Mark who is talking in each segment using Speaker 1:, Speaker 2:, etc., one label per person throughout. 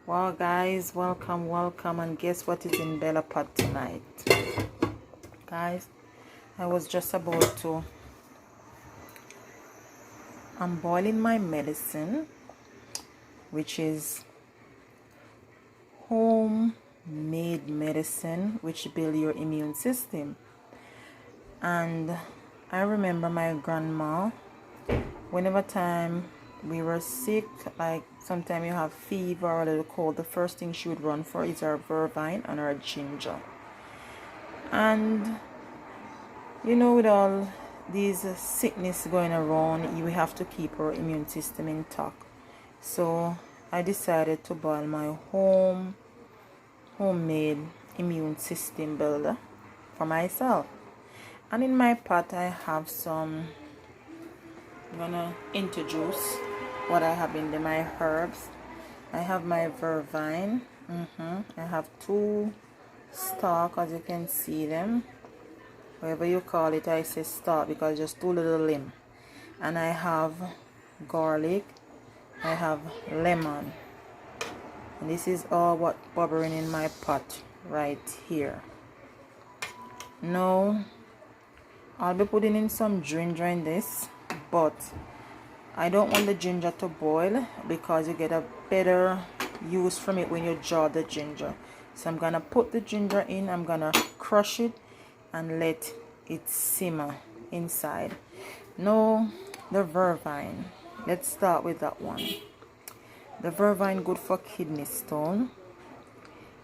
Speaker 1: Well, guys, welcome, and guess what is in Bella pot tonight? Guys, I was just about to, I'm boiling my medicine, which is homemade medicine, which build your immune system. And I remember my grandma, whenever time we were sick, like sometimes you have fever or a little cold, the first thing she would run for is our Vervine and our ginger. And with all these sickness going around, you have to keep our immune system intact. So I decided to boil my homemade immune system builder for myself. And in my pot I have some, I'm gonna introduce what I have in there, my herbs. I have my Vervine. I have 2 stalk, as you can see them. Whatever you call it, I say stalk because just 2 little limb. And I have garlic. I have lemon. And this is all what bubbling in my pot right here. Now I'll be putting in some ginger in this, but I don't want the ginger to boil because you get a better use from it when you jar the ginger. So I'm gonna put the ginger in, I'm gonna crush it and let it simmer inside. Now the Vervine, let's start with that one. The Vervine good for kidney stone,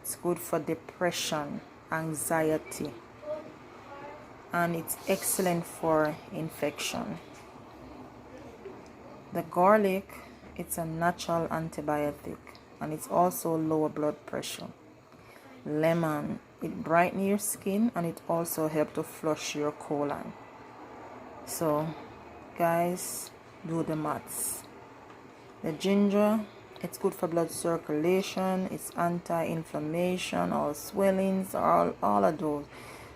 Speaker 1: it's good for depression, anxiety, and it's excellent for infection. The garlic, it's a natural antibiotic and it's also lower blood pressure. Lemon, it brightens your skin and it also helps to flush your colon. So guys, do the maths. The ginger, it's good for blood circulation, it's anti-inflammation, all swellings, all of those.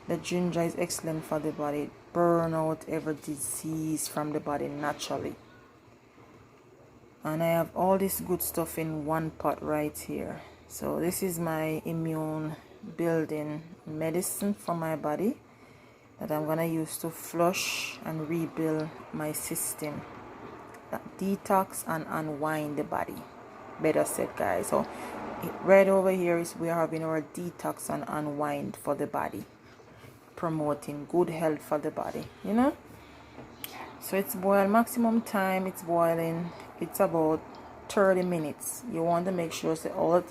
Speaker 1: The ginger is excellent for the body, burn out every disease from the body naturally. And I have all this good stuff in one pot right here. So this is my immune building medicine for my body that I'm gonna use to flush and rebuild my system, detox and unwind the body, better said, guys. So right over here is we are having our detox and unwind for the body, promoting good health for the body, So it's boiled, maximum time it's boiling, it's about 30 minutes. You want to make sure that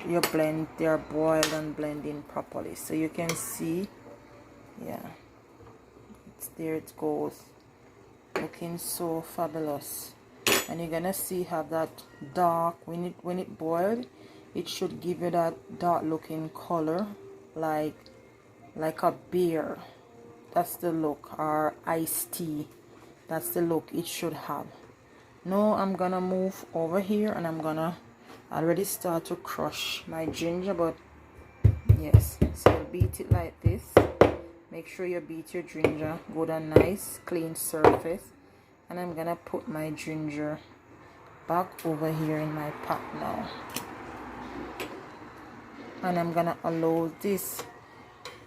Speaker 1: your blend, they are boiled and blending properly. So you can see, yeah, it's there, it goes, looking so fabulous. And you're gonna see have that dark, when it boiled, it should give you that dark looking color, like a beer. That's the look, or iced tea. That's the look it should have. Now I'm gonna move over here and I'm gonna already start to crush my ginger. But yes, so beat it like this. Make sure you beat your ginger, go to a nice clean surface. And I'm gonna put my ginger back over here in my pot now. And I'm gonna allow this,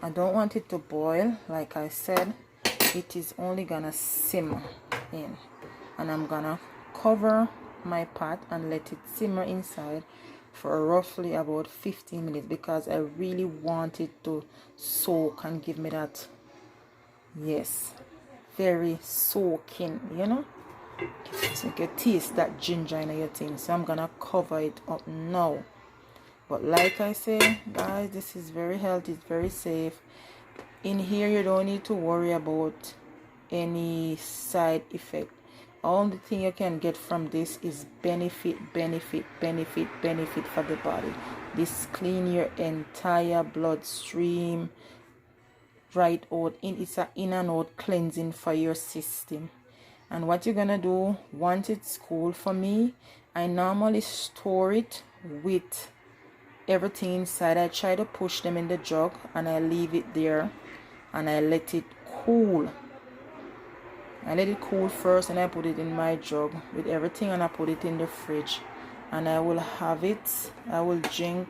Speaker 1: I don't want it to boil, like I said, it is only gonna simmer in. And I'm gonna cover my pot and let it simmer inside for roughly about 15 minutes because I really want it to soak and give me that, yes, very soaking, so you can taste that ginger in your thing. So I'm gonna cover it up now. But like I say, guys, this is very healthy, it's very safe. In here you don't need to worry about any side effect. Only thing you can get from this is benefit for the body. This clean your entire bloodstream right out. It's an in and out cleansing for your system. And what you're gonna do once it's cool, for me, I normally store it with everything inside. I try to push them in the jug and I leave it there and I let it cool. I let it cool first and I put it in my jug with everything and I put it in the fridge and I will have it. I will drink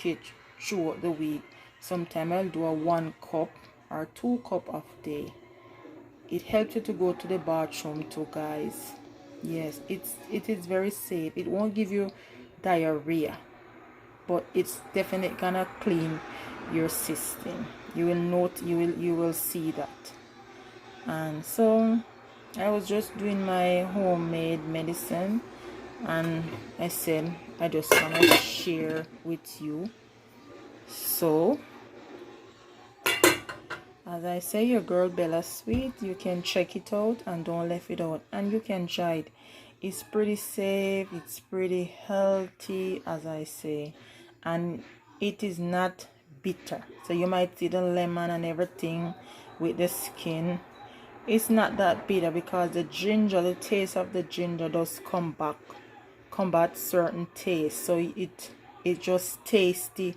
Speaker 1: it throughout the week. Sometimes I'll do a 1 cup or 2 cup of day. It helps you to go to the bathroom too, guys. Yes, it is very safe. It won't give you diarrhea, but it's definitely gonna clean your system. You will note, you will see that. And so I was just doing my homemade medicine, and I said I just want to share with you. So as I say, your girl Bella Sweet, you can check it out and don't leave it out, and you can try it. It's pretty safe, it's pretty healthy, as I say, and it is not bitter. So you might see the lemon and everything with the skin. It's not that bitter because the ginger, the taste of the ginger does combat certain taste. So it just tasty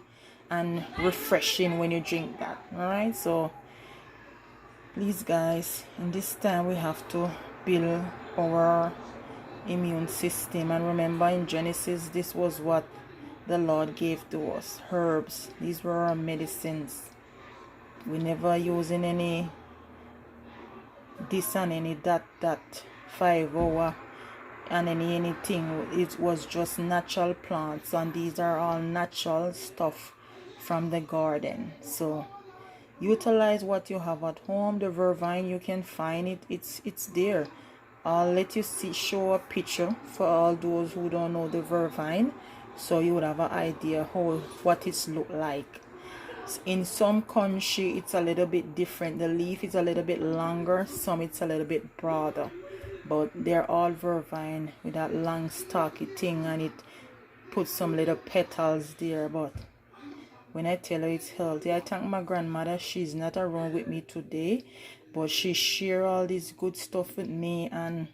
Speaker 1: and refreshing when you drink that. Alright, so please guys, in this time we have to build our immune system. And remember, in Genesis, this was what the Lord gave to us, herbs. These were our medicines. We never using any this and any that 5-hour and anything. It was just natural plants, and these are all natural stuff from the garden. So utilize what you have at home. The Vervine, you can find it, it's there. I'll let you show a picture for all those who don't know the Vervine, so you would have an idea what it's look like. In some country it's a little bit different. The leaf is a little bit longer, some it's a little bit broader, but they're all Vervine with that long stocky thing, and it puts some little petals there. But when I tell her it's healthy, I thank my grandmother. She's not around with me today, but she share all this good stuff with me, and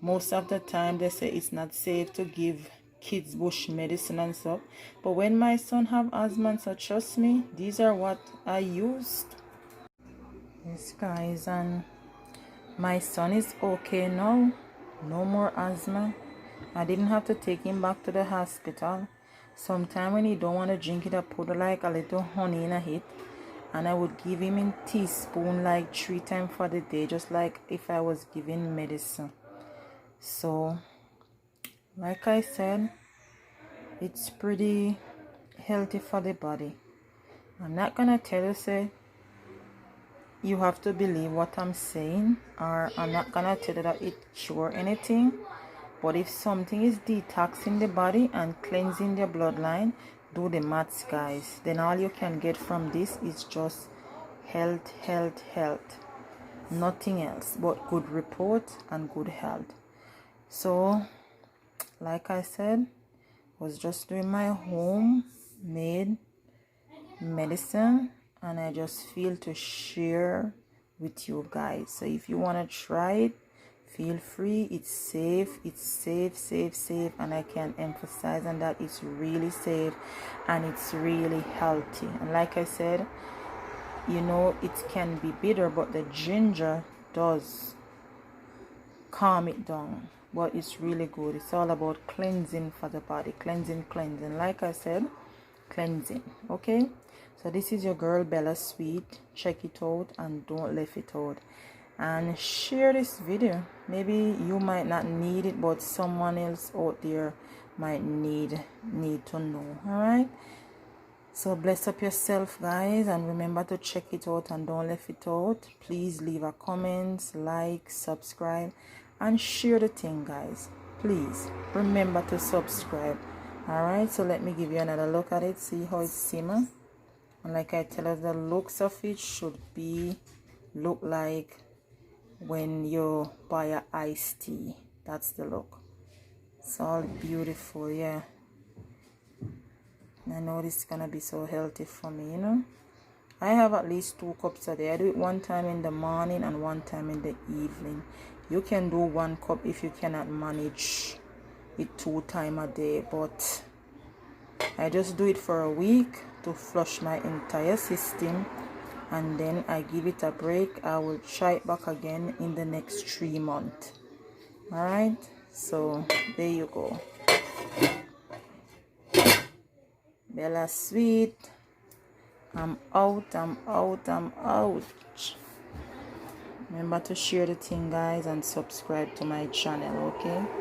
Speaker 1: most of the time they say it's not safe to give kids bush medicine and stuff. But when my son have asthma, so trust me, these are what I used. Yes guys, and my son is okay now. No more asthma. I didn't have to take him back to the hospital. Sometime when he don't want to drink it, I put like a little honey in it, and I would give him in teaspoon like 3 times for the day, just like if I was giving medicine. So like I said, it's pretty healthy for the body. I'm not gonna tell you say you have to believe what I'm saying, or I'm not gonna tell you that it cure anything. But if something is detoxing the body and cleansing the bloodline, do the maths guys. Then all you can get from this is just health, health, health. Nothing else but good report and good health. So like I said, was just doing my homemade medicine, and I just feel to share with you guys. So if you want to try it, feel free. It's safe, safe, and I can emphasize on that. It's really safe and it's really healthy. And like I said, you know, it can be bitter, but the ginger does calm it down. But it's really good. It's all about cleansing for the body. Cleansing. Like I said, cleansing. Okay, so this is your girl Bella Sweet. Check it out and don't leave it out, and share this video. Maybe you might not need it, but someone else out there might need to know. All right, so bless up yourself guys, and remember to check it out and don't leave it out. Please leave a comment, like, subscribe, and share the thing guys. Please remember to subscribe. All right, so let me give you another look at it. See how it's simmer, and like I tell us, the looks of it should be look like when you buy a iced tea. That's the look. It's all beautiful. Yeah, I know this is gonna be so healthy for me, you know. I have at least 2 cups a day. I do it 1 time in the morning and 1 time in the evening. You can do 1 cup if you cannot manage it 2 times a day, but I just do it for a week to flush my entire system, and then I give it a break. I will try it back again in the next 3 months. All right, so there you go. Bella Sweet. I'm out. Remember to share the thing, guys, and subscribe to my channel, okay?